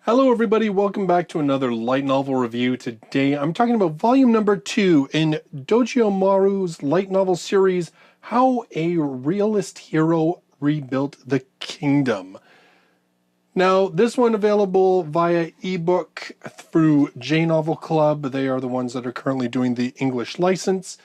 Hello everybody, welcome back to another light novel review. Today I'm talking about volume number 2 in Dojyomaru's light novel series, How a Realist Hero Rebuilt the Kingdom. Now, this one available via ebook through J Novel Club. They are the ones that are currently doing the English license.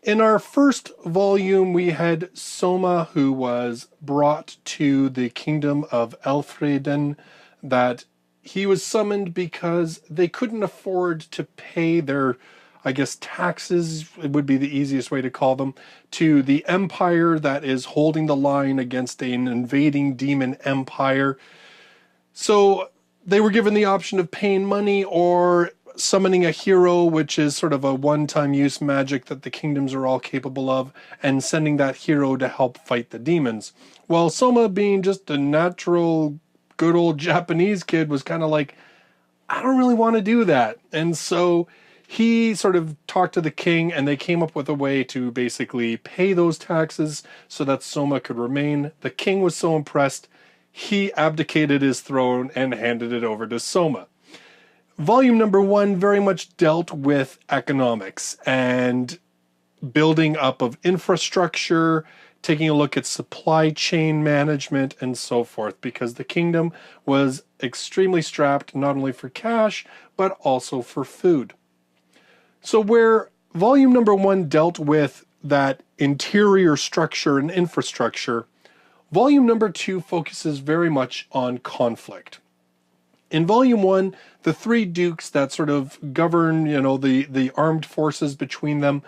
In our first volume, we had Soma, who was brought to the kingdom of ELFRIEDEN, that he was summoned because they couldn't afford to pay their, I guess, taxes, it would be the easiest way to call them, to the empire that is holding the line against an invading demon empire. So they were given the option of paying money or summoning a hero, which is sort of a one-time use magic that the kingdoms are all capable of, and sending that hero to help fight the demons. Well, Soma, being just a natural good old Japanese kid, was kind of like, I don't really want to do that. And so he sort of talked to the king, and they came up with a way to basically pay those taxes so that Soma could remain. The king was so impressed, he abdicated his throne and handed it over to Soma. Volume number 1 very much dealt with economics and building up of infrastructure, taking a look at supply chain management and so forth, because the kingdom was extremely strapped not only for cash, but also for food. So where volume number 1 dealt with that interior structure and infrastructure, volume number 2 focuses very much on conflict. In volume 1, the three dukes that sort of govern, the armed forces between them,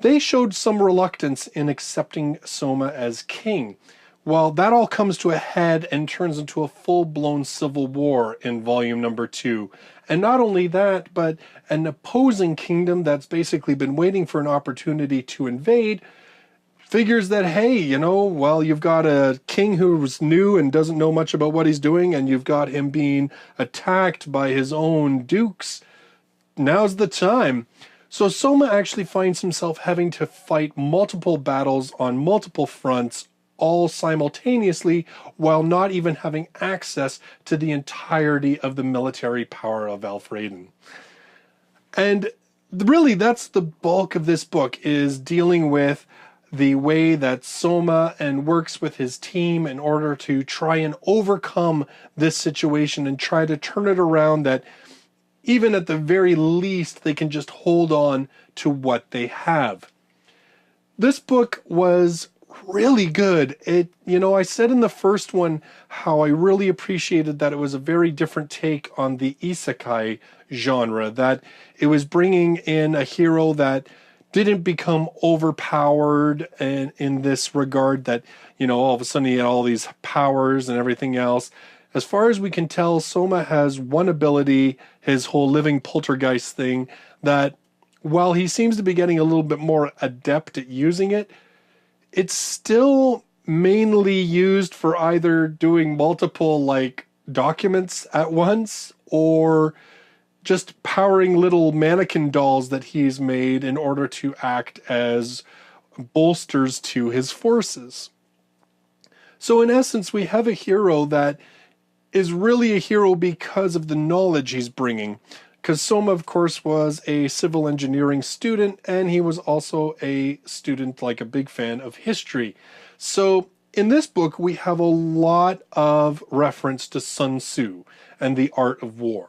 they showed some reluctance in accepting Soma as king. Well, that all comes to a head and turns into a full-blown civil war in volume number 2. And not only that, but an opposing kingdom that's basically been waiting for an opportunity to invade figures that, hey, you've got a king who's new and doesn't know much about what he's doing, and you've got him being attacked by his own dukes. Now's the time. So Soma actually finds himself having to fight multiple battles on multiple fronts, all simultaneously, while not even having access to the entirety of the military power of ELFRIEDEN. And really, that's the bulk of this book, is dealing with the way that Soma and works with his team in order to try and overcome this situation and try to turn it around, that even at the very least, they can just hold on to what they have. This book was really good. I said in the first one how I really appreciated that it was a very different take on the isekai genre, that it was bringing in a hero that didn't become overpowered in this regard, that, all of a sudden he had all these powers and everything else. As far as we can tell, Soma has one ability, his whole living poltergeist thing, that while he seems to be getting a little bit more adept at using it, it's still mainly used for either doing multiple, documents at once, or just powering little mannequin dolls that he's made in order to act as bolsters to his forces. So in essence, we have a hero that is really a hero because of the knowledge he's bringing. Because Soma, of course, was a civil engineering student, and he was also a student, a big fan of history. So in this book, we have a lot of reference to Sun Tzu and the art of war,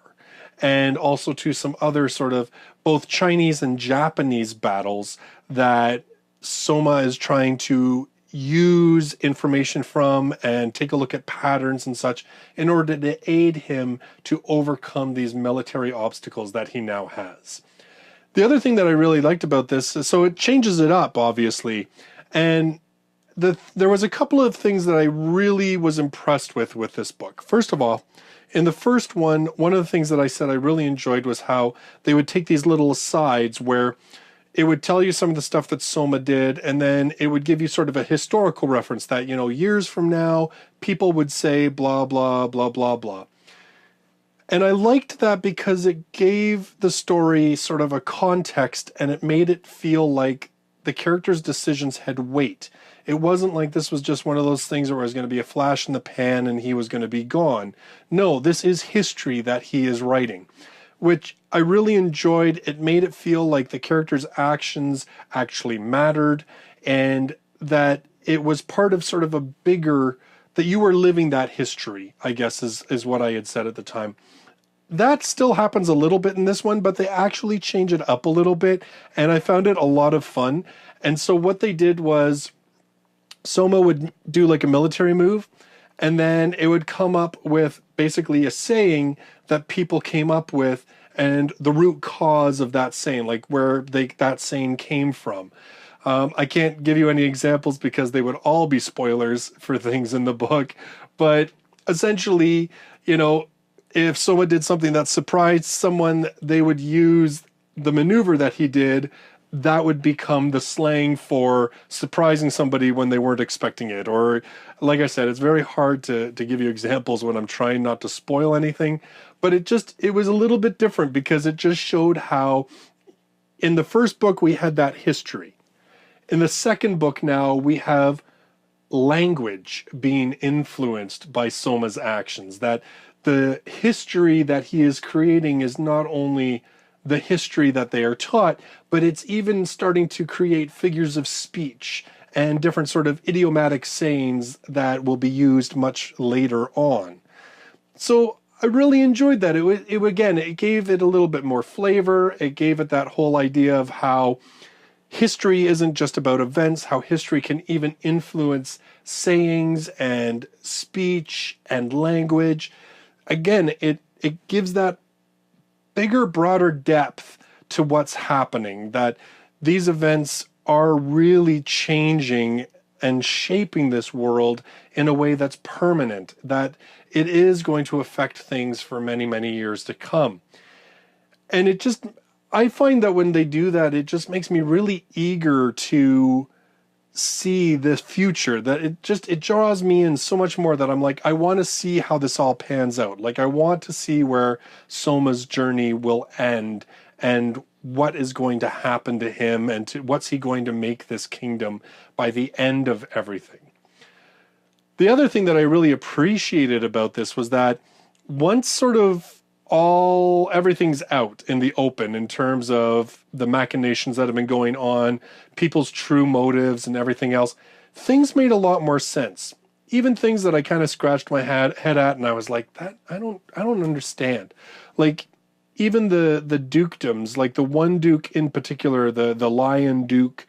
and also to some other sort of both Chinese and Japanese battles that Soma is trying to use information from and take a look at patterns and such in order to aid him to overcome these military obstacles that he now has. The other thing that I really liked about this, so it changes it up, obviously, and there was a couple of things that I really was impressed with this book. First of all, in the first one of the things that I said I really enjoyed was how they would take these little asides where it would tell you some of the stuff that Soma did, and then it would give you sort of a historical reference that, years from now, people would say blah, blah, blah, blah, blah. And I liked that because it gave the story sort of a context, and it made it feel like the characters' decisions had weight. It wasn't like this was just one of those things where it was going to be a flash in the pan and he was going to be gone. No, this is history that he is writing, which I really enjoyed. It made it feel like the character's actions actually mattered, and that it was part of sort of a bigger, that you were living that history, I guess is what I had said at the time. That still happens a little bit in this one, but they actually change it up a little bit, and I found it a lot of fun. And so what they did was Soma would do like a military move, and then it would come up with basically a saying that people came up with, and the root cause of that saying, like where that saying came from. I can't give you any examples because they would all be spoilers for things in the book, but essentially, you know, if someone did something that surprised someone, they would use the maneuver that he did. That would become the slang for surprising somebody when they weren't expecting it. Or, like I said, it's very hard to give you examples when I'm trying not to spoil anything. But it was a little bit different because it just showed how in the first book we had that history. In the second book now we have language being influenced by Soma's actions. That the history that he is creating is not only the history that they are taught, but it's even starting to create figures of speech and different sort of idiomatic sayings that will be used much later on. So I really enjoyed that. It gave it a little bit more flavor. It gave it that whole idea of how history isn't just about events, how history can even influence sayings and speech and language. Again, it gives that bigger, broader depth to what's happening, that these events are really changing and shaping this world in a way that's permanent, that it is going to affect things for many, many years to come. And I find that when they do that, it just makes me really eager to see the future, that it draws me in so much more, that I'm like, I want to see how this all pans out. Like, I want to see where Soma's journey will end and what is going to happen to him and what's he going to make this kingdom by the end of everything. The other thing that I really appreciated about this was that once sort of everything's out in the open in terms of the machinations that have been going on, people's true motives and everything else, things made a lot more sense. Even things that I kind of scratched my head at, and I was like, that I don't understand. Like, even the dukedoms, like the one duke in particular, the Lion Duke,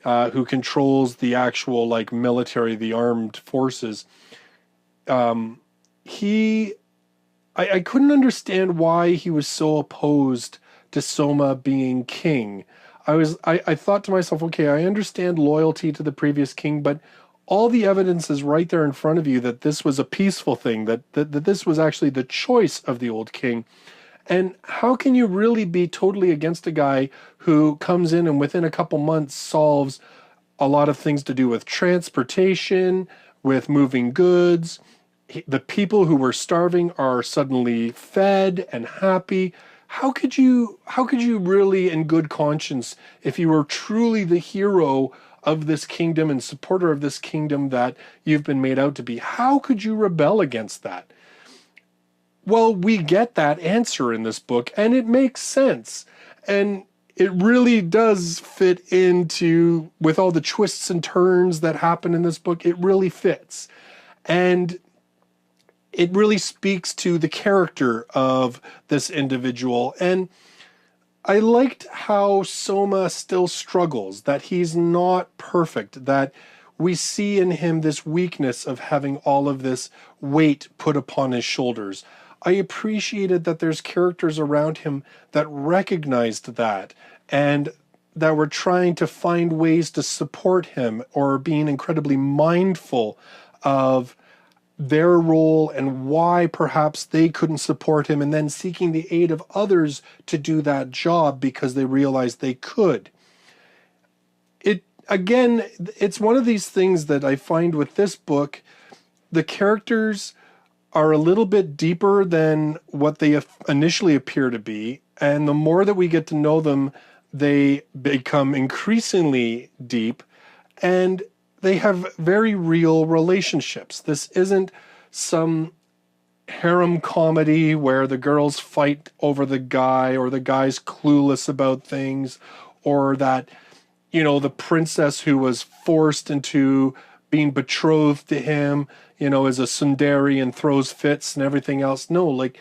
who controls the actual like military, the armed forces, I couldn't understand why he was so opposed to Soma being king. I thought to myself, okay, I understand loyalty to the previous king, but all the evidence is right there in front of you that this was a peaceful thing, that this was actually the choice of the old king. And how can you really be totally against a guy who comes in and within a couple months solves a lot of things to do with transportation, with moving goods? The people who were starving are suddenly fed and happy. How could you really, in good conscience, if you were truly the hero of this kingdom and supporter of this kingdom that you've been made out to be, how could you rebel against that? Well, we get that answer in this book, and it makes sense. And it really does fit into, with all the twists and turns that happen in this book, it really fits. And it really speaks to the character of this individual. And I liked how Soma still struggles, that he's not perfect, that we see in him this weakness of having all of this weight put upon his shoulders. I appreciated that there's characters around him that recognized that and that were trying to find ways to support him, or being incredibly mindful of their role and why perhaps they couldn't support him, and then seeking the aid of others to do that job because they realized they could. It's one of these things that I find with this book, the characters are a little bit deeper than what they initially appear to be, and the more that we get to know them, they become increasingly deep, and they have very real relationships. This isn't some harem comedy where the girls fight over the guy or the guy's clueless about things, or that, you know, the princess who was forced into being betrothed to him, you know, is a tsundere and throws fits and everything else. No, like,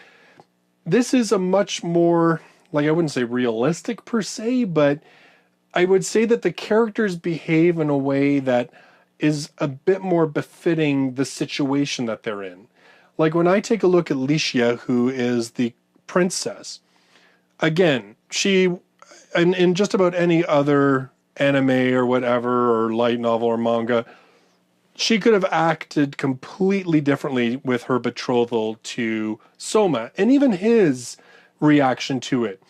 this is a much more, like, I wouldn't say realistic per se, but I would say that the characters behave in a way that is a bit more befitting the situation that they're in. Like, when I take a look at Licia, who is the princess, again, she, in just about any other anime or whatever, or light novel or manga, she could have acted completely differently with her betrothal to Soma, and even his reaction to it.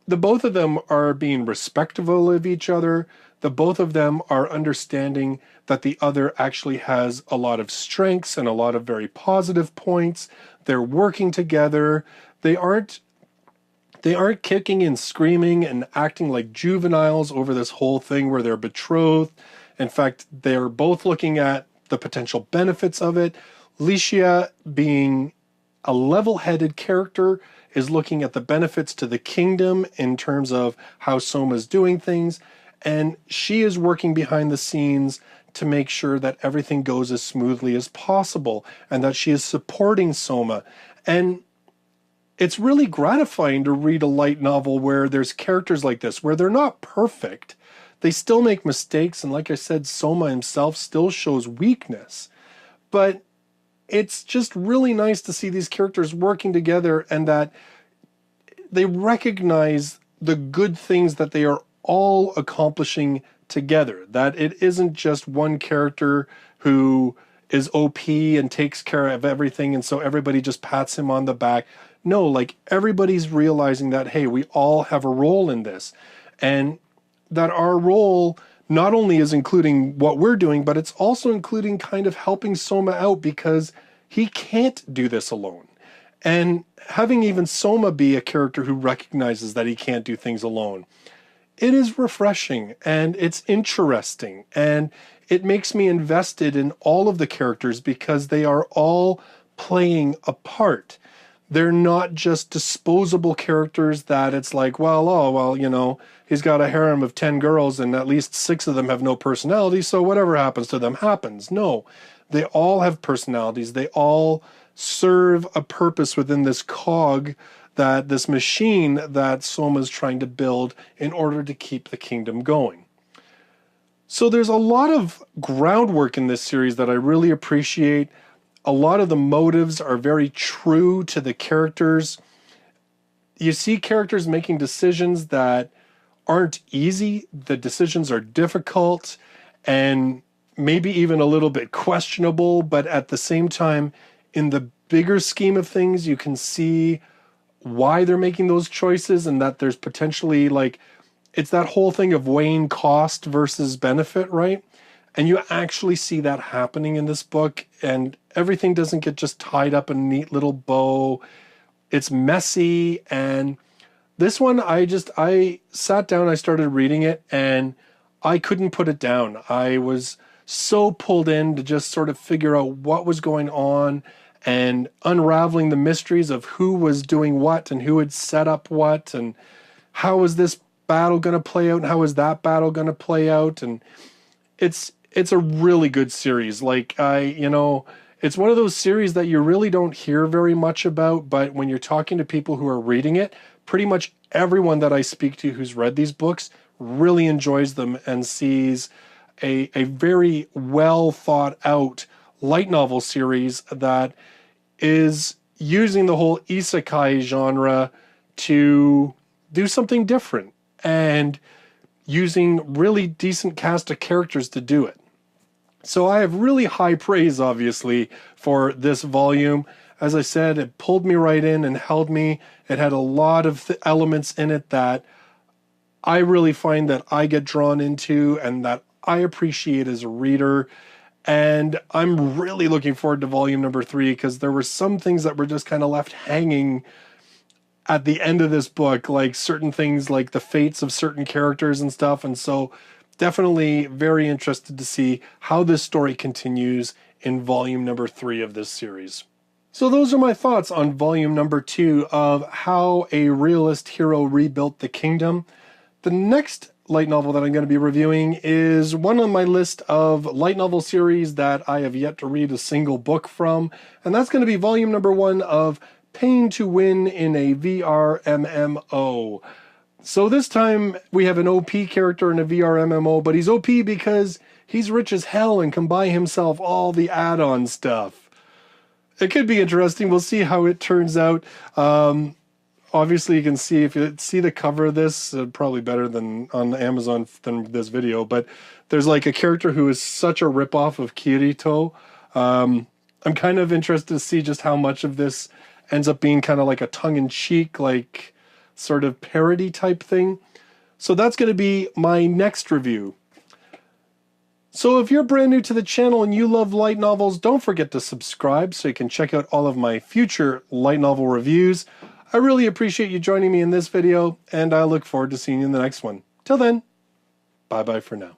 The both of them are being respectful of each other. The both of them are understanding that the other actually has a lot of strengths and a lot of very positive points. They're working together. They aren't kicking and screaming and acting like juveniles over this whole thing where they're betrothed. In fact, they're both looking at the potential benefits of it. Licia, being a level-headed character, is looking at the benefits to the kingdom in terms of how Soma's doing things. And she is working behind the scenes to make sure that everything goes as smoothly as possible and that she is supporting Soma. And it's really gratifying to read a light novel where there's characters like this, where they're not perfect. They still make mistakes. And like I said, Soma himself still shows weakness. But it's just really nice to see these characters working together and that they recognize the good things that they are all accomplishing together. That it isn't just one character who is OP and takes care of everything and so everybody just pats him on the back. No, like, everybody's realizing that, hey, we all have a role in this. And that our role not only is including what we're doing, but it's also including kind of helping Soma out because he can't do this alone. And having even Soma be a character who recognizes that he can't do things alone, it is refreshing and it's interesting and it makes me invested in all of the characters because they are all playing a part. They're not just disposable characters that it's like, well, oh, well, you know, he's got a harem of 10 girls and at least 6 of them have no personality, so whatever happens to them happens. No, they all have personalities. They all serve a purpose within this cog, that this machine that Soma's trying to build in order to keep the kingdom going. So there's a lot of groundwork in this series that I really appreciate. A lot of the motives are very true to the characters. You see characters making decisions that aren't easy. The decisions are difficult and maybe even a little bit questionable, but at the same time, in the bigger scheme of things, you can see why they're making those choices and that there's potentially, like, it's that whole thing of weighing cost versus benefit, right? And you actually see that happening in this book, and everything doesn't get just tied up in a neat little bow. It's messy, and this one, I sat down, I started reading it, and I couldn't put it down. I was so pulled in to just sort of figure out what was going on and unraveling the mysteries of who was doing what and who had set up what and how was this battle going to play out and how is that battle going to play out. And it's a really good series. Like, it's one of those series that you really don't hear very much about, but when you're talking to people who are reading it, pretty much everyone that I speak to who's read these books really enjoys them and sees a very well thought out light novel series that is using the whole isekai genre to do something different and using really decent cast of characters to do it. So I have really high praise, obviously, for this volume. As I said, it pulled me right in and held me. It had a lot of elements in it that I really find that I get drawn into and that I appreciate as a reader. And I'm really looking forward to volume number 3 because there were some things that were just kind of left hanging at the end of this book, like certain things like the fates of certain characters and stuff. And so Definitely very interested to see how this story continues in volume number 3 of this series. So those are my thoughts on volume number 2 of How a Realist Hero Rebuilt the Kingdom. The next light novel that I'm going to be reviewing is one on my list of light novel series that I have yet to read a single book from, and that's going to be volume number 1 of Paying to Win in a VR MMO. So this time we have an OP character in a VR MMO, but he's OP because he's rich as hell and can buy himself all the add-on stuff. It could be interesting. We'll see how it turns out. Obviously, you can see, if you see the cover of this, probably better than on Amazon than this video, but there's like a character who is such a ripoff of Kirito. I'm kind of interested to see just how much of this ends up being kind of like a tongue-in-cheek, like sort of parody type thing. So that's going to be my next review. So if you're brand new to the channel and you love light novels, don't forget to subscribe so you can check out all of my future light novel reviews. I really appreciate you joining me in this video, and I look forward to seeing you in the next one. Till then, bye-bye for now.